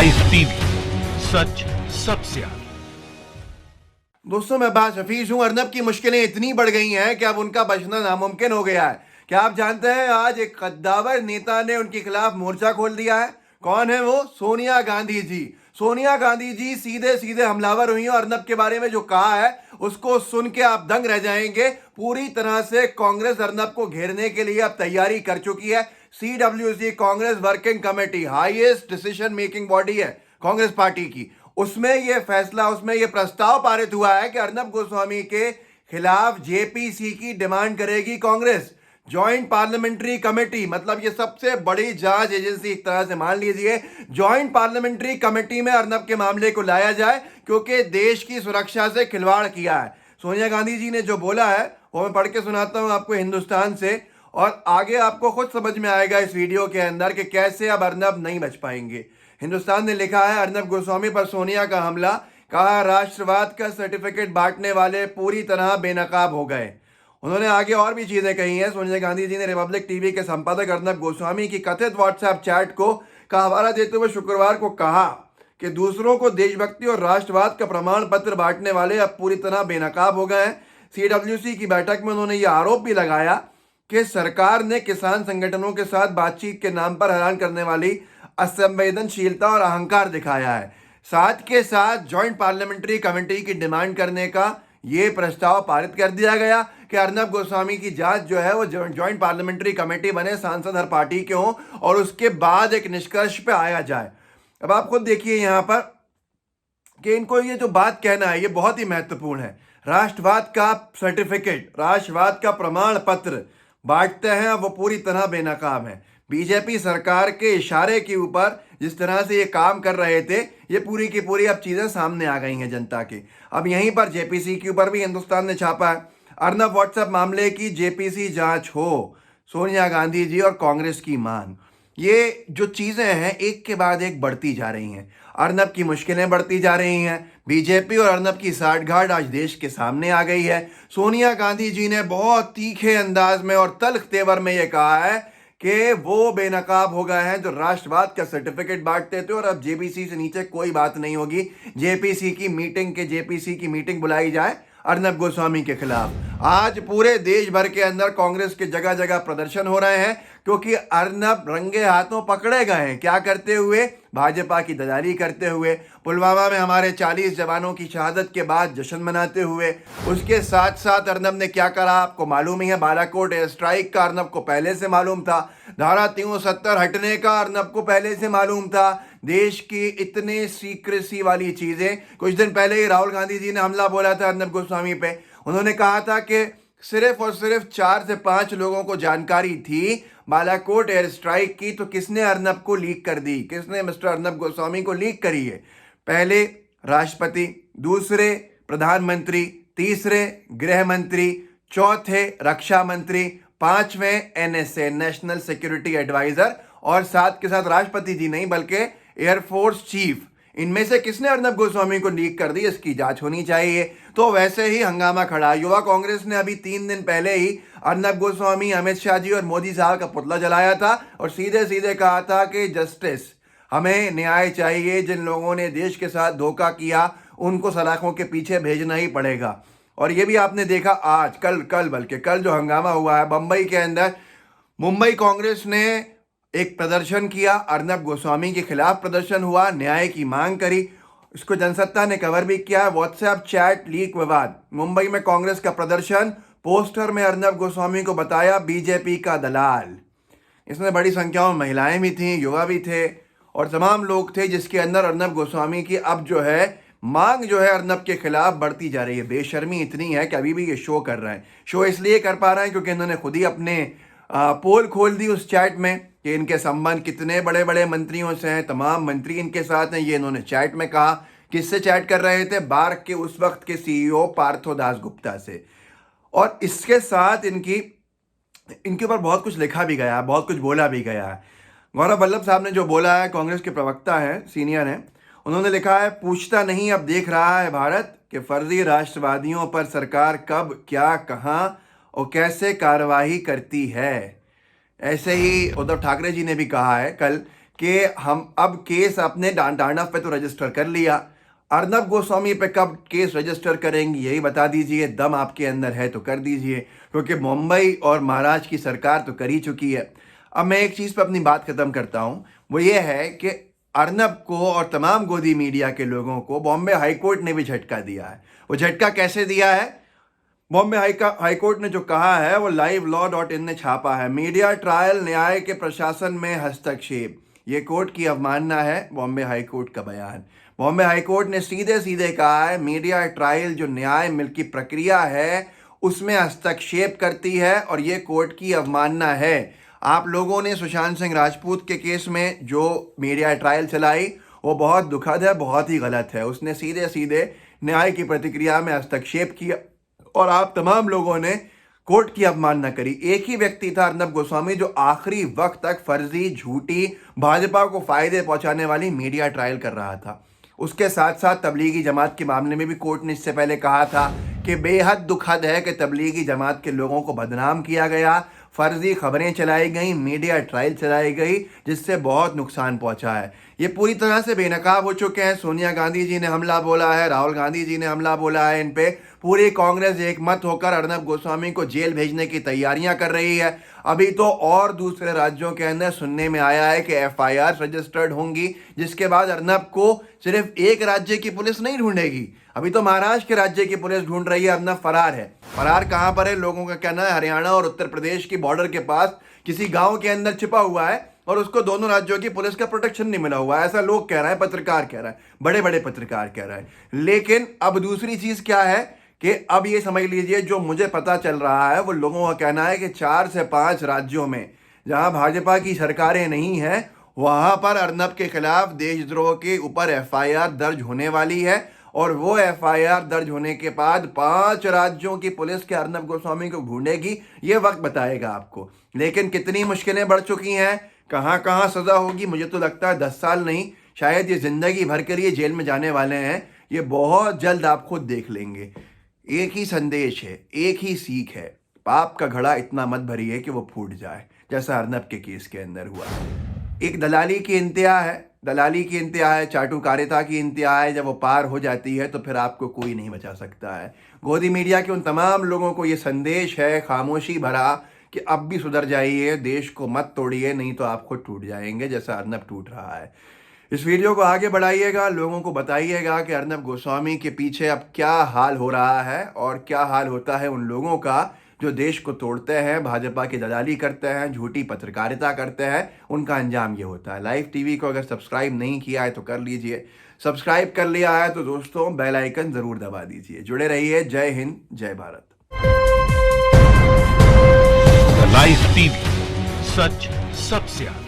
Live TV, सच सबसे आगे। दोस्तों, मैं बास हफीज हूं। अर्नब की मुश्किलें इतनी बढ़ गई हैं कि अब उनका बचना नामुमकिन हो गया है। क्या आप जानते हैं, आज एक कद्दावर नेता ने उनके खिलाफ मोर्चा खोल दिया है। कौन है वो? सोनिया गांधी जी। सोनिया गांधी जी सीधे सीधे हमलावर हुई हैं। अर्नब के बारे में जो कहा है उसको सुन के आप दंग रह जाएंगे। पूरी तरह से कांग्रेस अर्नब को घेरने के लिए अब तैयारी कर चुकी है। CWC, Congress working committee, highest decision making body है कांग्रेस पार्टी की, उसमें यह फैसला, उसमें यह प्रस्ताव पारित हुआ है कि अर्नब गोस्वामी के खिलाफ JPC की डिमांड करेगी कांग्रेस। ज्वाइंट पार्लियामेंट्री कमेटी, मतलब ये सबसे बड़ी जांच एजेंसी एक तरह से मान लीजिए। ज्वाइंट पार्लियामेंट्री कमेटी में अर्नब के मामले को लाया जाए, क्योंकि देश की सुरक्षा से खिलवाड़ किया है। सोनिया गांधी जी ने जो बोला है वो मैं पढ़ के सुनाता हूं आपको हिंदुस्तान से, और आगे आपको खुद समझ में आएगा इस वीडियो के अंदर कि कैसे अब अर्नब नहीं बच पाएंगे। हिंदुस्तान ने लिखा है, अर्नब गोस्वामी पर सोनिया का हमला, कहा राष्ट्रवाद का सर्टिफिकेट बांटने वाले पूरी तरह बेनकाब हो गए। उन्होंने आगे और भी चीजें कही हैं। सोनिया गांधी जी ने रिपब्लिक टीवी के संपादक अर्नब गोस्वामी की कथित व्हाट्सएप चैट को का हवाला देते हुए शुक्रवार को कहा कि दूसरों को देशभक्ति और राष्ट्रवाद का प्रमाण पत्र बांटने वाले अब पूरी तरह बेनकाब हो गए हैं। CWC की बैठक में उन्होंने यह आरोप भी लगाया कि सरकार ने किसान संगठनों के साथ बातचीत के नाम पर हैरान करने वाली असंवेदनशीलता और अहंकार दिखाया है। साथ के साथ ज्वाइंट पार्लियामेंट्री कमेटी की डिमांड करने का यह प्रस्ताव पारित कर दिया गया कि अर्नब गोस्वामी की जांच जो है वो ज्वाइंट पार्लियामेंट्री कमेटी बने, सांसद हर पार्टी के हों, और उसके बाद एक निष्कर्ष पे आया जाए। अब आप खुद देखिए यहां पर कि इनको ये जो बात कहना है ये बहुत ही महत्वपूर्ण है। राष्ट्रवाद का सर्टिफिकेट, राष्ट्रवाद का प्रमाण पत्र बांटते हैं, वो पूरी तरह बेनकाब है। बीजेपी सरकार के इशारे के ऊपर जिस तरह से ये काम कर रहे थे, ये पूरी की पूरी अब चीजें सामने आ गई हैं जनता के। अब यहीं पर JPC के ऊपर भी हिंदुस्तान ने छापा है। अर्नब व्हाट्सएप मामले की JPC जांच हो, सोनिया गांधी जी और कांग्रेस की मांग। ये जो चीजें हैं एक के बाद एक बढ़ती जा रही हैं। अर्नब की मुश्किलें बढ़ती जा रही हैं। बीजेपी और अर्नब की साठगांठ आज देश के सामने आ गई है। सोनिया गांधी जी ने बहुत तीखे अंदाज में और तल्ख तेवर में यह कहा है कि वो बेनकाब हो गए हैं जो राष्ट्रवाद का सर्टिफिकेट बांटते थे, और अब JPC से नीचे कोई बात नहीं होगी। JPC की मीटिंग बुलाई जाए अर्नब गोस्वामी के खिलाफ। आज पूरे देश भर के अंदर कांग्रेस के जगह जगह प्रदर्शन हो रहे हैं, क्योंकि अर्नब रंगे हाथों पकड़े गए हैं। क्या करते हुए? भाजपा की दलाली करते हुए, पुलवामा में हमारे 40 जवानों की शहादत के बाद जश्न मनाते हुए। उसके साथ साथ अर्नब ने क्या करा आपको मालूम ही है। बालाकोट एयर स्ट्राइक का अर्नब को पहले से मालूम था। धारा 370 हटने का अर्नब को पहले से मालूम था। देश की इतने सीक्रेसी वाली चीजें, कुछ दिन पहले ही राहुल गांधी जी ने हमला बोला था अर्नब गोस्वामी पे। उन्होंने कहा था कि सिर्फ और सिर्फ 4 से 5 लोगों को जानकारी थी बालाकोट एयर स्ट्राइक की, तो किसने अर्नब को लीक कर दी? किसने मिस्टर अर्नब गोस्वामी को लीक करी है? पहले राष्ट्रपति, दूसरे प्रधानमंत्री, तीसरे गृह मंत्री, चौथे रक्षा मंत्री, पांचवें NSA, नेशनल सिक्योरिटी एडवाइजर, और साथ के साथ राष्ट्रपति जी नहीं बल्कि एयरफोर्स चीफ। इनमें से किसने अर्नब गोस्वामी को लीक कर दी? इसकी जांच होनी चाहिए। तो वैसे ही हंगामा खड़ा। युवा कांग्रेस ने अभी 3 दिन पहले ही अर्नब गोस्वामी, अमित शाह जी और मोदी साहब का पुतला जलाया था, और सीधे सीधे कहा था कि जस्टिस, हमें न्याय चाहिए। जिन लोगों ने देश के साथ धोखा किया उनको सलाखों के पीछे भेजना ही पड़ेगा। और ये भी आपने देखा आज, कल जो हंगामा हुआ है बंबई के अंदर, मुंबई कांग्रेस ने एक प्रदर्शन किया, अर्नब गोस्वामी के खिलाफ प्रदर्शन हुआ, न्याय की मांग करी। इसको जनसत्ता ने कवर भी किया। व्हाट्सएप चैट लीक विवाद, मुंबई में कांग्रेस का प्रदर्शन, पोस्टर में अर्नब गोस्वामी को बताया बीजेपी का दलाल। इसमें बड़ी संख्या में महिलाएं भी थीं, युवा भी थे, और तमाम लोग थे, जिसके अंदर अर्नब गोस्वामी की अब जो है मांग जो है अर्नब के खिलाफ बढ़ती जा रही है। बेशर्मी इतनी है कि अभी भी ये शो कर रहे हैं। शो इसलिए कर पा रहे हैं क्योंकि इन्होंने खुद ही अपने पोल खोल दी उस चैट में कि इनके संबंध कितने बड़े बड़े मंत्रियों से हैं, तमाम मंत्री इनके साथ हैं। ये इन्होंने चैट में कहा। किससे चैट कर रहे थे? बार्क के उस वक्त के CEO पार्थो दास गुप्ता से। और इसके साथ इनके ऊपर बहुत कुछ लिखा भी गया है, बहुत कुछ बोला भी गया है। गौरव वल्लभ साहब ने जो बोला है, कांग्रेस के प्रवक्ता हैं, सीनियर हैं, उन्होंने लिखा है, पूछता नहीं अब देख रहा है भारत कि फर्जी राष्ट्रवादियों पर सरकार कब, क्या, कहां और कैसे कार्रवाई करती है। ऐसे ही उद्धव ठाकरे जी ने भी कहा है कल कि हम अब केस अपने दानव पे तो रजिस्टर कर लिया, अर्नब गोस्वामी पे कब केस रजिस्टर करेंगी यही बता दीजिए। दम आपके अंदर है तो कर दीजिए, क्योंकि मुंबई और महाराष्ट्र की सरकार तो कर ही चुकी है। अब मैं एक चीज़ पे अपनी बात ख़त्म करता हूँ, वो ये है कि अर्नब को और तमाम गोदी मीडिया के लोगों को बॉम्बे हाईकोर्ट ने भी झटका दिया है। वो झटका कैसे दिया है? बॉम्बे हाईकोर्ट ने जो कहा है वो livelawin ने छापा है। मीडिया ट्रायल न्याय के प्रशासन में हस्तक्षेप, ये कोर्ट की अवमानना है। बॉम्बे हाईकोर्ट का बयान, बॉम्बे हाईकोर्ट ने सीधे सीधे कहा है मीडिया ट्रायल जो न्याय मिल्की प्रक्रिया है उसमें हस्तक्षेप करती है और ये कोर्ट की अवमानना है। आप लोगों ने सुशांत सिंह राजपूत के केस में जो मीडिया ट्रायल चलाई वो बहुत दुखद है, बहुत ही गलत है। उसने सीधे सीधे न्याय की प्रतिक्रिया में हस्तक्षेप किया और आप तमाम लोगों ने कोर्ट की अवमानना करी। एक ही व्यक्ति था अर्नब गोस्वामी जो आखिरी वक्त तक फर्जी, झूठी, भाजपा को फायदे पहुंचाने वाली मीडिया ट्रायल कर रहा था। उसके साथ साथ तबलीगी जमात के मामले में भी कोर्ट ने इससे पहले कहा था कि बेहद दुखद है कि तबलीगी जमात के लोगों को बदनाम किया गया, फर्जी खबरें चलाई गई, मीडिया ट्रायल चलाई गई, जिससे बहुत नुकसान पहुंचा है। ये पूरी तरह से बेनकाब हो चुके हैं। सोनिया गांधी जी ने हमला बोला है, राहुल गांधी जी ने हमला बोला है इन पे। पूरी कांग्रेस एक मत होकर अर्नब गोस्वामी को जेल भेजने की तैयारियां कर रही है। अभी तो और दूसरे राज्यों के अंदर सुनने में आया है कि एफआईआर रजिस्टर्ड होंगी, जिसके बाद अर्नब को सिर्फ एक राज्य की पुलिस नहीं ढूंढेगी। अभी तो महाराष्ट्र के राज्य की पुलिस ढूंढ रही है। अर्नब फरार है। फरार कहां पर है? लोगों का कहना है हरियाणा और उत्तर प्रदेश की बॉर्डर के पास किसी गांव के अंदर छिपा हुआ है और उसको दोनों राज्यों की पुलिस का प्रोटेक्शन नहीं मिला हुआ है। ऐसा लोग कह रहे हैं, पत्रकार कह रहे हैं, बड़े बड़े पत्रकार कह रहे हैं। लेकिन अब दूसरी चीज क्या है कि अब ये समझ लीजिए, जो मुझे पता चल रहा है वो लोगों का कहना है कि 4 से 5 राज्यों में जहां भाजपा की सरकारें नहीं हैं वहां पर अर्नब के खिलाफ देशद्रोह के ऊपर एफआईआर दर्ज होने वाली है और वो एफआईआर दर्ज होने के बाद 5 राज्यों की पुलिस के अर्नब गोस्वामी को ढूंढेगी। ये वक्त बताएगा आपको। लेकिन कितनी मुश्किलें बढ़ चुकी हैं, कहां कहां सजा होगी, मुझे तो लगता है 10 साल नहीं, शायद ये जिंदगी भर के लिए जेल में जाने वाले हैं। ये बहुत जल्द आप खुद देख लेंगे। एक ही संदेश है, एक ही सीख है, पाप का घड़ा इतना मत भरिए कि वो फूट जाए, जैसा अर्नब के केस के अंदर हुआ। एक दलाली की इंतहा है, दलाली की इंतहा है, चाटुकारिता की इंतहा है। जब वो पार हो जाती है तो फिर आपको कोई नहीं बचा सकता है। गोदी मीडिया के उन तमाम लोगों को ये संदेश है खामोशी भरा कि अब भी सुधर जाइए, देश को मत तोड़िए, नहीं तो आप खुद टूट जाएंगे जैसा अर्नब टूट रहा है। इस वीडियो को आगे बढ़ाइएगा, लोगों को बताइएगा कि अर्नब गोस्वामी के पीछे अब क्या हाल हो रहा है और क्या हाल होता है उन लोगों का जो देश को तोड़ते हैं, भाजपा की दलाली करते हैं, झूठी पत्रकारिता करते हैं। उनका अंजाम ये होता है। लाइव टीवी को अगर सब्सक्राइब नहीं किया है तो कर लीजिए, सब्सक्राइब कर लिया है तो दोस्तों बेल आइकन जरूर दबा दीजिए। जुड़े रहिए। जय हिंद, जय भारत। लाइव टीवी, सच सबसे आगे।